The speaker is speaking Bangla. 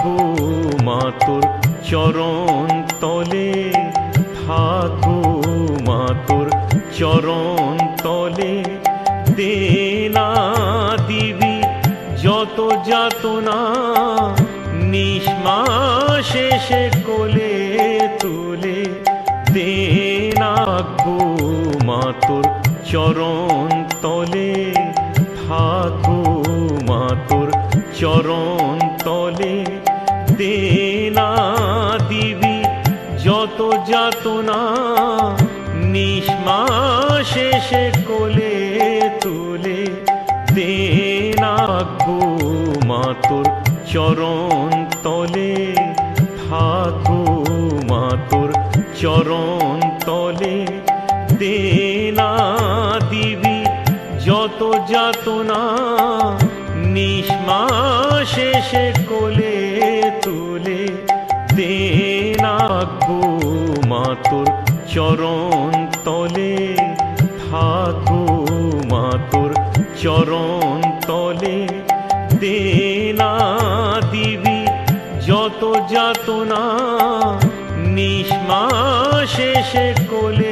গো মা তোর চরণ তলে, থাকো মা তোর চরণ তলে। দে না দিবি যত যাতনা, নিঃশ্বাসে সে কোলে তুলে। দে না গো মা তোর চরণ তলে, থাকো মা তোর চরণ তলে। দে না দিবি যত যাতনা, নিঃশ্বাসে সে কোলে তুলে। দে না গো মা তোর চরণ তলে, থাকো মা তোর চরণ তলে। দে না দিবি যত যাতনা, নিঃশ্বাসে সে কোলে তুলে। দে না গো মা তোর চরণ তলে, থাকো মা তোর চরণ তলে। দে না দিবি যত যাতনা, নিঃশ্বাসে সে কোলে